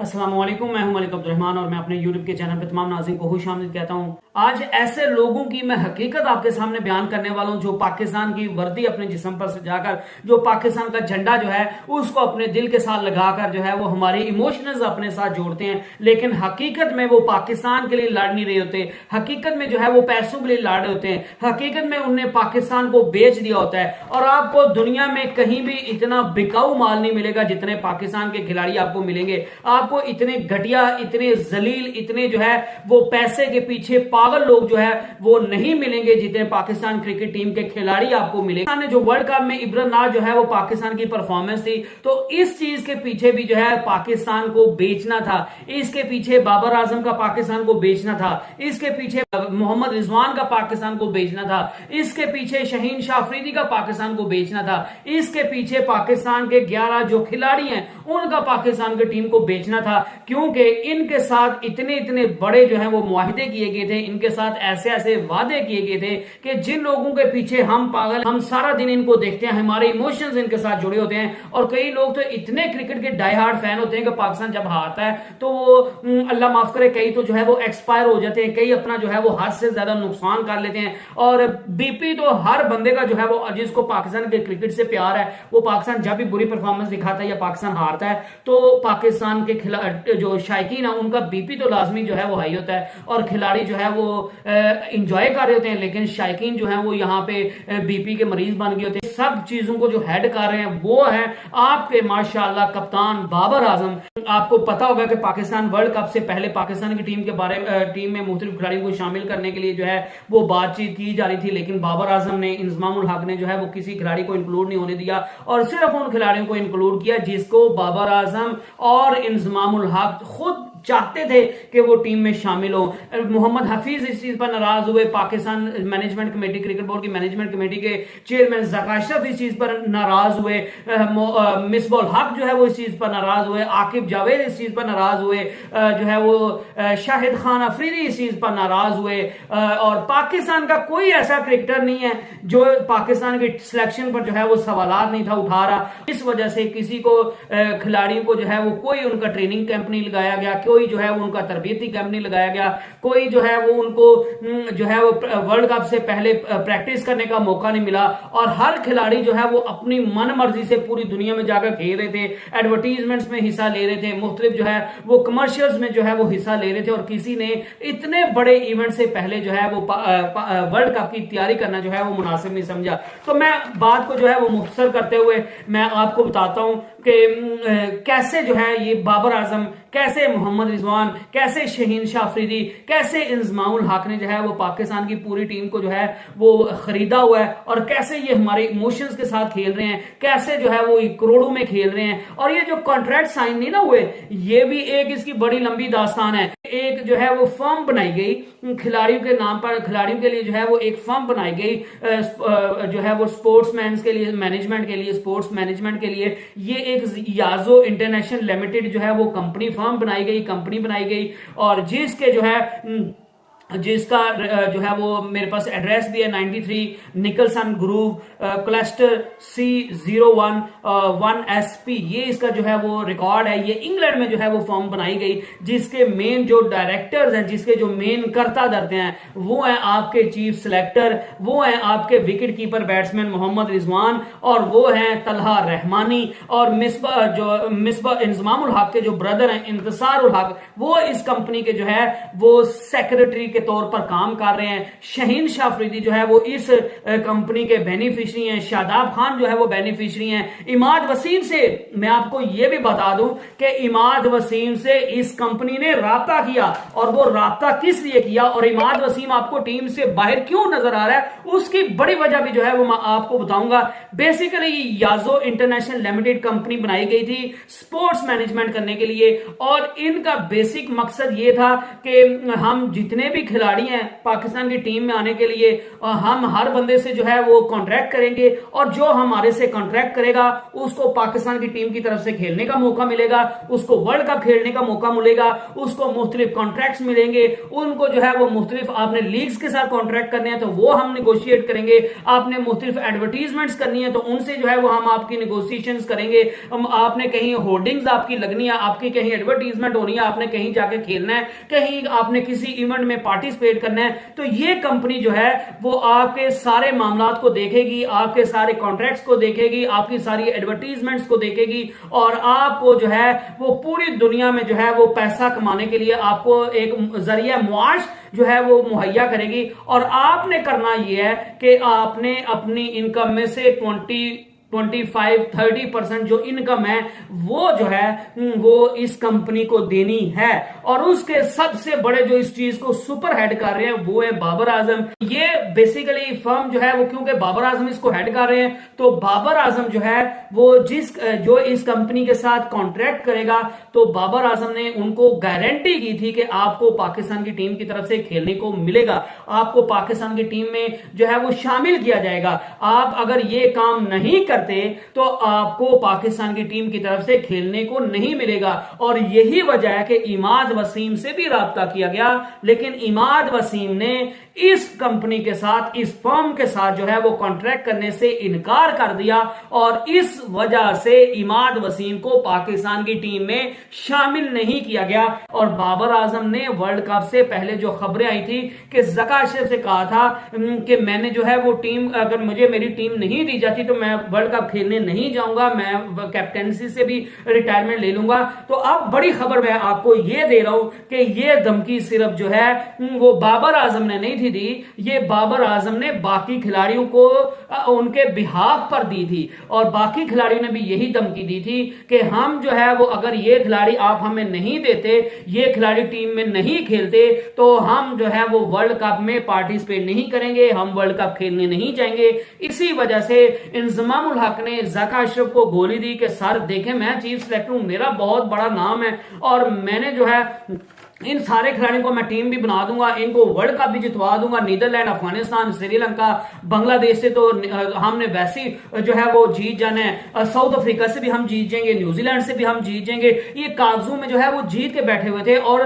अस्सलाम वालेकुम, मैं हूं मलिक अब्दुर्रहमान और मैं अपने यूट्यूब के चैनल पे तमाम नाज़रीन को खुश आमदीद कहता हूं। आज ऐसे लोगों की मैं हकीकत आपके सामने बयान करने वाला हूं जो पाकिस्तान की वर्दी अपने जिस्म पर सजाकर, जो पाकिस्तान का झंडा जो है उसको अपने दिल के साथ लगाकर जो है वो हमारे इमोशंस अपने साथ जोड़ते हैं, लेकिन हकीकत में वो पाकिस्तान के लिए लड़ नहीं रहे होते। हकीकत में जो है वो पैसों के लिए लड़ रहे होते हैं। हकीकत में उन्होंने पाकिस्तान को बेच दिया होता है और आपको दुनिया में कहीं भी इतना बिकाऊ माल नहीं मिलेगा जितने पाकिस्तान के खिलाड़ी आपको मिलेंगे। आपको इतने घटिया, इतने जलील, इतने जो है वो पैसे के पीछे पागल लोग जो है वो नहीं मिलेंगे जितने पाकिस्तान क्रिकेट टीम के खिलाड़ी आपको मिलेंगे। जो वर्ल्ड कप में इब्रानार जो है वो पाकिस्तान की परफॉर्मेंस थी, तो इस चीज के पीछे भी जो है पाकिस्तान को बेचना था। इसके पीछे बाबर आजम का पाकिस्तान को बेचना था, इसके पीछे मोहम्मद रिजवान का पाकिस्तान को बेचना था, इसके पीछे शहीन शाह अफरीदी का पाकिस्तान को बेचना था, इसके पीछे पाकिस्तान के 11 जो खिलाड़ी हैं उनका पाकिस्तान की टीम को बेचना था, क्योंकि इनके साथ इतने इतने बड़े जो है वो मुआहिदे किए गए थे, इनके साथ ऐसे ऐसे वादे किए गए थे कि जिन लोगों के पीछे हम पागल, हम सारा दिन इनको देखते हैं, हमारे इमोशंस इनके साथ जुड़े होते हैं। और कई लोग तो इतने क्रिकेट के डाई हार्ड फैन होते हैं कि पाकिस्तान जब हारता है तो वो अल्लाह माफ करे, कई तो जो है वो एक्सपायर हो जाते हैं, कई अपना जो है वो हद से ज्यादा नुकसान कर लेते हैं। और बीपी तो हर बंदे का जो है वो, जिसको पाकिस्तान के क्रिकेट से प्यार है, वो पाकिस्तान जब भी बुरी परफॉर्मेंस दिखाता है या पाकिस्तान हारता है तो पाकिस्तान के जो शायकीन है उनका बीपी तो लाजमी जो है वो हाई होता है और खिलाड़ी जो है वो इंजॉय कर रहे होते हैं, लेकिन शायकीन जो है वो यहाँ पे बीपी के मरीज बन गए होते हैं। सब चीजों को जो हेड कर रहे हैं वो है आपके माशाल्लाह कप्तान बाबर आजम। आपको पता होगा कि पाकिस्तान वर्ल्ड कप से पहले पाकिस्तान की टीम में मुख्तलिफ खिलाड़ियों को शामिल करने के लिए जो है वो बातचीत की जा रही थी, लेकिन बाबर आजम ने, इंजमाम उल हक ने जो है वो किसी खिलाड़ी को इंक्लूड नहीं होने दिया और सिर्फ उन खिलाड़ियों को इंक्लूड किया जिसको बाबर आजम और इंजमाम उल हक खुद चाहते थे कि वो टीम में शामिल हो। मोहम्मद हफीज इस चीज पर नाराज हुए, Pakistan management committee, cricket board की मैनेजमेंट कमेटी के चेयरमैन ज़का अशरफ इस चीज पर नाराज हुए, मिसबाह उल हक जो है वो इस चीज पर नाराज हुए, आकिब जावेद इस चीज पर नाराज हुए, जो है वो शाहिद खान अफरीदी इस चीज पर नाराज हुए। और पाकिस्तान का कोई ऐसा क्रिकेटर नहीं है जो पाकिस्तान की सिलेक्शन पर जो है वो सवालात नहीं था उठा रहा। इस वजह से किसी को, खिलाड़ियों को जो है वो कोई उनका ट्रेनिंग कैंप नहीं लगाया गया, कोई जो है वो उनका तरबियती कैंप नहीं लगाया गया, कोई जो है वो उनको जो है वो वर्ल्ड कप से पहले प्रैक्टिस करने का मौका नहीं मिला और हर खिलाड़ी जो है वो अपनी मन मर्जी से पूरी दुनिया में जाकर खेल रहे थे, एडवर्टीजमेंट्स में हिस्सा ले रहे थे, मुख्तलिफ जो है वो कमर्शियल्स में जो है वो हिस्सा ले रहे थे और किसी ने इतने बड़े इवेंट से पहले जो है वो वर्ल्ड कप की तैयारी करना जो है वो मुनासिब नहीं समझा। तो मैं बात को जो है वो मुख्तसर करते हुए मैं आपको बताता हूं कि कैसे जो है ये बाबर आजम, कैसे मोहम्मद रिजवान, कैसे शहीन शाह अफरीदी, कैसे इंजमाम उल हक ने जो है वो पाकिस्तान की पूरी टीम को जो है वो खरीदा हुआ है और कैसे ये हमारे इमोशंस के साथ खेल रहे हैं, कैसे जो है वो करोड़ों में खेल रहे हैं। और ये जो कॉन्ट्रैक्ट साइन नहीं ना हुए, ये भी एक इसकी बड़ी लंबी दास्तान है। एक जो है वो फर्म बनाई गई खिलाड़ियों के नाम पर, खिलाड़ियों के लिए जो है वो एक फर्म बनाई गई जो है वो स्पोर्ट्समैन के लिए, मैनेजमेंट के लिए, स्पोर्ट्स मैनेजमेंट के लिए। ये एक याजो इंटरनेशनल लिमिटेड जो है वो कंपनी कंपनी बनाई गई और जिसके जो है जिसका जो है वो मेरे पास एड्रेस भी है 93 Nicholson groove cluster C01 1SP। ये इसका जो है वो रिकॉर्ड है। ये इंग्लैंड में जो है वो फॉर्म बनाई गई, जिसके मेन जो डायरेक्टर्स हैं, जिसके जो मेन कर्ता धरते हैं वो है आपके चीफ सिलेक्टर, वो है आपके wicket keeper batsman Mohammad Rizwan और वो है तलहा रहमानी और मिसबा इंजमाम उल हक के जो ब्रदर हैं इंतसार उल हक, वो इस कंपनी के जो है वो सेक्रेटरी के तौर पर काम कर रहे हैं। शहीन शाह अफरीदी जो है वो इस कंपनी के बेनिफिशियरी हैं, शादाब खान जो है वो बेनिफिशियरी हैं। इमाद वसीम से मैं आपको यह भी बता दूं कि इमाद वसीम से इस कंपनी ने राब्ता किया और वो राब्ता किस लिए किया और इमाद वसीम आपको टीम से बाहर क्यों नजर आ रहा है, उसकी बड़ी वजह भी जो है वो मैं आपको बताऊंगा। Basically Yajo international limited company बनाई गई थी स्पोर्ट्स मैनेजमेंट करने के लिए और इनका बेसिक मकसद ये था कि हम जितने भी खिलाड़ी हैं पाकिस्तान की टीम में आने के लिए, हम हर बंदे से जो है वो कॉन्ट्रैक्ट करेंगे और जो हमारे से कॉन्ट्रैक्ट करेगा उसको पाकिस्तान की टीम की तरफ से खेलने का मौका मिलेगा, उसको वर्ल्ड कप खेलने का मौका मिलेगा, उसको मुख्तलिफ कॉन्ट्रैक्ट्स मिलेंगे, उनको जो है वो मुख्तलिफ आपने लीग्स के साथ कॉन्ट्रैक्ट करने हैं तो वो हम निगोशिएट करेंगे, आपने मुख्तलिफ एडवर्टीजमेंट्स करनी है तो उनसे जो है वो हम आपकी निगोशिएशंस करेंगे, आपने कहीं होर्डिंग्स आपकी लगनी है, आपकी कहीं एडवर्टीजमेंट होनी है, आपने कहीं जाके खेलना है, कहीं आपने किसी इवेंट में पार्टिसिपेट करना है, तो ये कंपनी जो है वो आपके सारे मामलात को देखेगी, आपके सारे कॉन्ट्रैक्ट्स को देखेगी, आपकी सारी एडवर्टीजमेंट्स को देखेगी और आपको जो है वो पूरी दुनिया में जो है वो पैसा कमाने के लिए आपको एक जरिया मुआश जो है वो मुहैया करेगी। और आपने करना यह है कि आपने अपनी इनकम में से 25-30% जो इनकम है वो जो है वो इस कंपनी को देनी है। और उसके सबसे बड़े जो इस चीज को सुपर हेड कर रहे हैं वो है बाबर आजम। ये बेसिकली फर्म जो है वो, क्योंकि बाबर आजम इसको हेड कर रहे हैं, तो बाबर आजम जो है वो जो इस कंपनी के साथ कॉन्ट्रैक्ट करेगा तो बाबर आजम ने उनको गारंटी की थी कि आपको पाकिस्तान की टीम की तरफ से खेलने को मिलेगा, आपको पाकिस्तान की टीम में जो है वो शामिल किया जाएगा। आप अगर ये काम नहीं करते तो आपको पाकिस्तान की टीम की तरफ से खेलने को नहीं मिलेगा। और यही वजह है कि इमाद वसीम से भी राब्ता किया गया, लेकिन इमाद वसीम ने इस कंपनी के साथ, इस फर्म के साथ जो है वो कॉन्ट्रैक्ट करने से इनकार कर दिया और इस वजह से इमाद वसीम को पाकिस्तान की टीम में शामिल नहीं किया गया। और बाबर आजम ने वर्ल्ड कप से पहले जो खबरें आई थी कि ज़का अशरफ से कहा था कि मैंने जो है वो टीम, अगर मुझे मेरी टीम नहीं दी जाती तो मैं वर्ल्ड कप खेलने नहीं जाऊंगा, मैं कैप्टेंसी से भी रिटायरमेंट ले लूंगा। तो अब बड़ी खबर मैं आपको ये दे रहा हूं कि ये धमकी सिर्फ जो है वो बाबर आजम ने नहीं दी, ये बाबर आजम ने बाकी खिलाड़ियों को उनके बिहाफ पर दी थी। और बाकी खिलाड़ियों ने भी यही धमकी दी थी कि हम जो है वो, अगर ये खिलाड़ी आप हमें नहीं देते, ये खिलाड़ी टीम में नहीं खेलते तो हम जो है वो वर्ल्ड कप में पार्टिसिपेट नहीं करेंगे, हम वर्ल्ड कप खेलने नहीं जाएंगे। इसी वजह से इंजमाम उल हक ने ज़का अशरफ को गोली दी कि सर देखें मैं चीफ सेलेक्टर हूं, मेरा बहुत बड़ा नाम है और मैंने जो है इन सारे खिलाड़ियों को मैं टीम भी बना दूंगा, इनको वर्ल्ड कप भी जितवा दूंगा, नीदरलैंड, अफगानिस्तान, श्रीलंका, बांग्लादेश से तो हमने वैसे जो है वो जीत जाना है, साउथ अफ्रीका से भी हम जीत जाएंगे, न्यूजीलैंड से भी हम जीत जाएंगे। ये कागजों में जो है वो जीत के बैठे हुए थे और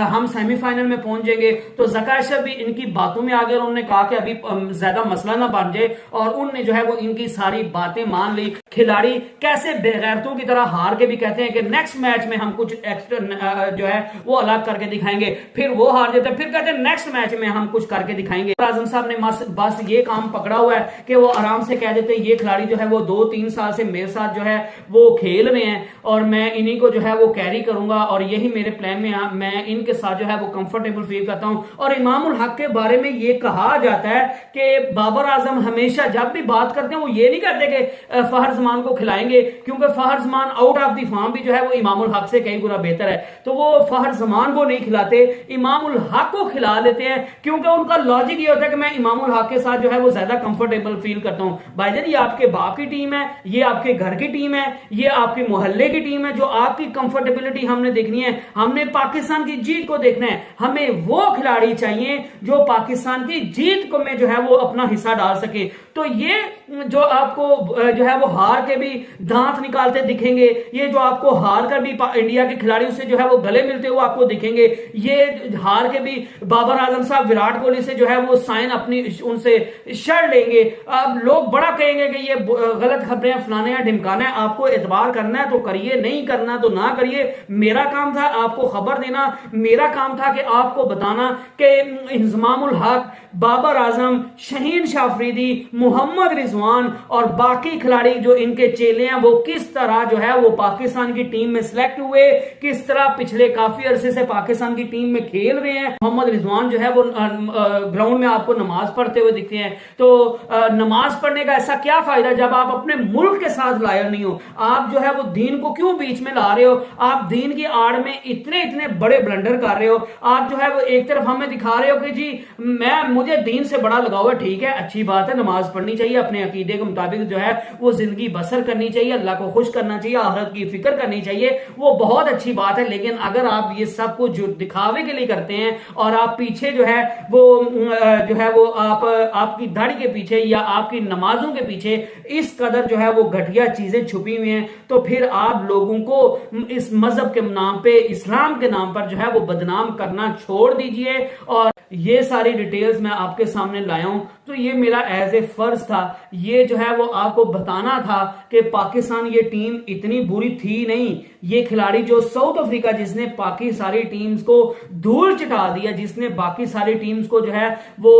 हम सेमीफाइनल में पहुंच जाएंगे। तो ज़का अशरफ भी इनकी बातों में आ गए और उन्होंने कहा कि अभी ज्यादा मसला ना बन जाए और उनने जो है वो इनकी सारी बातें मान ली। खिलाड़ी कैसे बेगैरतों की तरह हार के भी कहते हैं कि नेक्स्ट मैच में हम कुछ एक्स्ट्रा जो है वो अलग करके दिखाएंगे, फिर वो हार जाते हैं, फिर कहते हैं नेक्स्ट मैच में हम कुछ करके दिखाएंगे। आजम साहब ने बस ये काम पकड़ा हुआ है कि वो आराम से कह देते हैं ये खिलाड़ी जो है वो 2-3 साल से मेरे साथ जो है वो खेल रहे हैं और मैं इन्हीं को जो है वो कैरी करूंगा और यही मेरे प्लान में मैं इनके साथ जो है वो कंफर्टेबल फील करता हूं। और इमाम उल हक के बारे में ये कहा जाता है कि बाबर आजम हमेशा जब भी बात करते हैं वो ये नहीं कहते कि फहर जमान को खिलाएंगे, क्योंकि Fakhar Zaman out of the form भी जो है वो इमाम उल हक से कई गुना बेहतर है, तो वो फहर जमान को नहीं खिलाते, इमाम उल हक को खिला लेते हैं, क्योंकि उनका लॉजिक ये होता है कि मैं इमाम उल हक के साथ जो है वो ज्यादा कंफर्टेबल फील करता हूं। भाईजान ये आपके बाप की टीम है, ये आपके घर की टीम है, ये आपके मोहल्ले की टीम है, जो आपकी कंफर्टेबिलिटी हमने देखनी है, हमने पाकिस्तान की जीत को देखना है। हमें वो खिलाड़ी चाहिए जो पाकिस्तान की जीत को में जो है वो अपना हिस्सा डाल सके। तो ये जो आपको जो है वो हार के भी दांत निकालते दिखेंगे, ये जो आपको हार कर भी इंडिया के खिलाड़ियों से जो है वो गले मिलते हुए आपको दिखेंगे, ये हार के भी बाबर आजम साहब विराट कोहली से जो है वो साइन अपनी उनसे शर्ट लेंगे। अब लोग बड़ा कहेंगे कि ये गलत खबरें फलाने या ढिमकाना है, आपको एतबार करना है तो करिए, नहीं करना तो ना करिए। मेरा काम था आपको खबर देना, मेरा काम था कि आपको बताना कि इंजमाम उल हक, बाबर आजम, शहीन शाह अफरीदी, मोहम्मद रिजवान और बाकी खिलाड़ी जो इनके चेले हैं वो किस तरह जो है वो पाकिस्तान की टीम में सिलेक्ट हुए, किस तरह पिछले काफी अरसे से पाकिस्तान की टीम में खेल रहे हैं। मोहम्मद रिजवान जो है वो ग्राउंड में आपको नमाज पढ़ते हुए दिखते हैं, तो नमाज पढ़ने का ऐसा क्या फायदा जब आप अपने मुल्क के साथ लायल नहीं हो। आप जो है वो दीन को क्यों बीच में ला रहे हो, आप दीन की आड़ में इतने इतने बड़े ब्लंडर कर रहे हो। आप जो है वो एक तरफ हमें दिखा रहे हो कि जी मुझे दीन से बड़ा लगाव है, ठीक है, अच्छी बात है, नमाज पढ़नी चाहिए, अपने अकीदे के मुताबिक जो है वो जिंदगी जिंदगी बसर करनी चाहिए, अल्लाह को खुश करना चाहिए, आखिरत की फिक्र करनी चाहिए, वो बहुत अच्छी बात है। लेकिन अगर आप ये सब कुछ जो दिखावे के लिए करते हैं और आप पीछे जो है वो आपकी दाढ़ी के पीछे या आपकी नमाजों के पीछे इस कदर जो है वो घटिया चीजें छुपी हुई हैं, तो फिर आप लोगों को इस मजहब के नाम पे, इस्लाम के नाम पर जो है वो बदनाम करना छोड़ दीजिए। और ये सारी डिटेल्स मैं आपके सामने लाया हूं, तो ये मेरा एज ए फर्ज था, ये जो है वो आपको बताना था कि पाकिस्तान ये टीम इतनी बुरी थी नहीं। ये खिलाड़ी जो साउथ अफ्रीका, जिसने बाकी सारी टीम्स को धूल चटा दिया, जिसने बाकी सारी टीम्स को जो है वो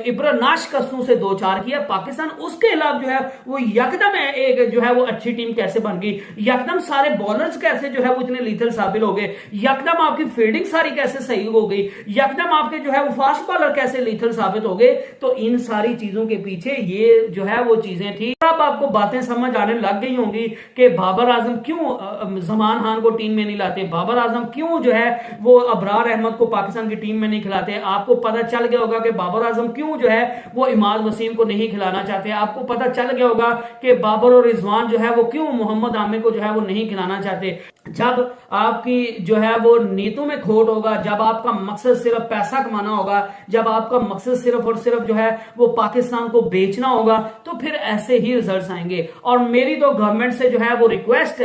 इब्राना शिकस्तों से दो चार किया, पाकिस्तान उसके खिलाफ जो है वो यकदम एक जो है वो अच्छी टीम कैसे बन गई, यकदम सारे बॉलर्स कैसे जो है वो इतने लीथल साबित हो गए, यकदम आपकी फील्डिंग सारी कैसे सही हो गई, यकदम आपके जो है वो फास्ट बॉलर कैसे लीथल साबित हो गए। तो इन सारी चीजों के पीछे ये जो है वो चीजें थी। अब आपको बातें समझ आने लग गई होंगी कि बाबर आजम क्यों जमान खान को टीम में नहीं लाते, बाबर आजम क्यों जो है वो अबरार अहमद को पाकिस्तान की टीम में नहीं खिलाते। आपको पता चल गया होगा कि बाबर आजम क्यों जो है वो इमाद वसीम को नहीं खिलाना चाहते। आपको पता चल गया होगा कि बाबर और रिजवान जो है वो क्यों मोहम्मद आमिर को जो है वो नहीं खिलाना चाहते। जब आपकी जो है वो नीयतों में खोट होगा, जब आपका मकसद सिर्फ पैसा कमाना होगा, जब आपका मकसद सिर्फ और सिर्फ जो है वो पाकिस्तान को बेचना होगा, तो फिर ऐसे ही रिजल्ट्स आएंगे। और मेरी तो गवर्नमेंट से जो है वो रिक्वेस्ट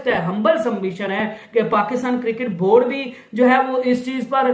है, हम्बल सबमिशन है कि पाकिस्तान क्रिकेट बोर्ड भी जो है वो इस चीज पर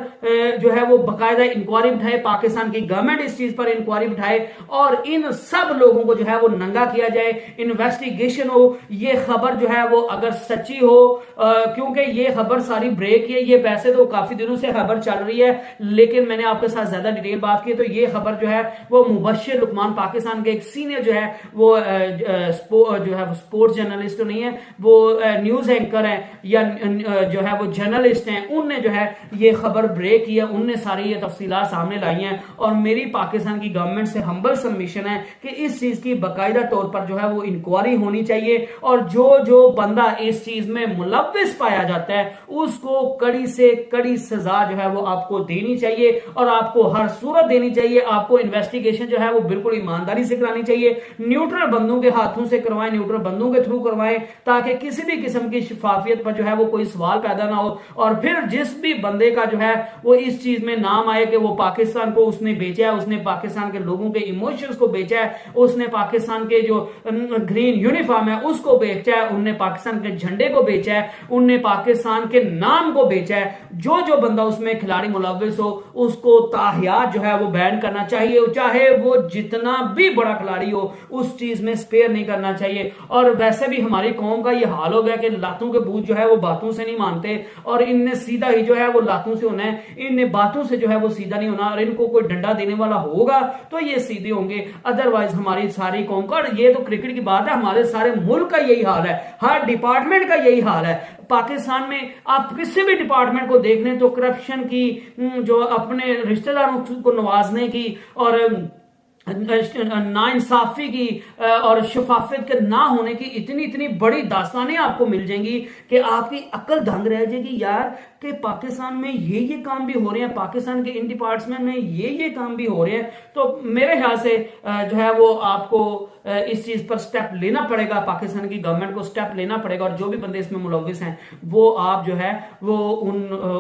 जो है वो बाकायदा इंक्वायरी बिठाए, पाकिस्तान की गवर्नमेंट इस चीज पर इंक्वायरी बिठाए और इन सब लोगों को जो है वो नंगा किया जाए, इन्वेस्टिगेशन हो। ये खबर जो है वो अगर सच्ची हो, क्योंकि ये खबर सारी ब्रेक है, ये वैसे तो काफी दिनों से खबर चल रही है, लेकिन मैंने आपके साथ ज्यादा डिटेल बात की, तो ये खबर जो है वो मुबश्शिर लुकमान, पाकिस्तान के एक सीनियर जो है वो जो है स्पोर्ट्स जर्नलिस्ट तो नहीं है, वो न्यूज एंकर है या जो है वो जर्नलिस्ट हैं, उनने जो है ये खबर ब्रेक की है, उनने सारी ये तफसीलात सामने लाई हैं। और मेरी पाकिस्तान की गवर्नमेंट से हम्बल सबमिशन है कि इस चीज की बाकायदा तौर पर जो है वो इंक्वायरी होनी चाहिए और जो बंदा इस चीज में मुलव्विस पाया जाता है उसको कड़ी से कड़ी सजा जो है वो आपको देनी चाहिए और आपको हर सूरत देनी चाहिए। आपको इन्वेस्टिगेशन जो है वो बिल्कुल ईमानदारी से करानी चाहिए, न्यूट्रल बंदों के हाथों से करवाएं, न्यूट्रल बंदों के थ्रू करवाएं, ताकि किसी भी किस्म की शफाफियत पर जो है वो कोई सवाल पैदा ना हो। और फिर जिस भी बंदे का जो है वो इस चीज में नाम आए कि वो पाकिस्तान को उसने बेचा है, उसने पाकिस्तान के लोगों के इमोशंस को बेचा है, उसने पाकिस्तान के जो ग्रीन यूनिफॉर्म है उसको बेचा है, उनने पाकिस्तान के झंडे को बेचा है, उनने पाकिस्तान के नाम को बेचा है, जो बंदा उसमें खिलाड़ी मुलव्विस हो उसको ताहियात जो है वो बैन करना चाहिए, चाहे वो जितना भी बड़ा खिलाड़ी हो उस चीज में स्पेयर नहीं करना चाहिए। और वैसे भी हमारी कौम का ये हाल हो गया कि लातों के भूत जो है वो बातों से नहीं मानते और इनने सीधा ही जो है वो लातों से होना है, इनने बातों से जो है वो सीधा नहीं होना। और इनको कोई डंडा देने वाला होगा तो ये सीधे होंगे, अदरवाइज हमारी सारी कौम का, और ये तो क्रिकेट की बात है, हमारे सारे मुल्क का यही हाल है, हर डिपार्टमेंट का यही हाल है। पाकिस्तान में आप किसी भी डिपार्टमेंट को देख लें तो करप्शन की, जो अपने रिश्तेदारों को नवाजने की और नाइंसाफी की और शफाफियत के ना होने की इतनी बड़ी दास्तानें आपको मिल जाएंगी कि आपकी अक्ल दंग रह जाएगी यार, कि पाकिस्तान में ये काम भी हो रहे हैं, पाकिस्तान के इन डिपार्टमेंट में ये काम भी हो रहे हैं। तो मेरे ख्याल से जो है वो आपको इस चीज पर स्टेप लेना पड़ेगा, पाकिस्तान की गवर्नमेंट को स्टेप लेना पड़ेगा और जो भी बंदे इसमें मुलव्विस हैं वो आप जो है वो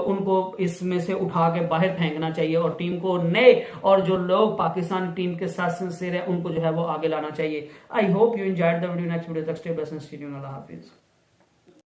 उनको इसमें से उठा के बाहर फेंकना चाहिए और टीम को नए और जो लोग पाकिस्तान टीम के साथ सिंसियर है उनको जो है वो आगे लाना चाहिए। I hope you enjoyed the video. Next video तक stay blessed and stay tuned. अल्लाह हाफिज।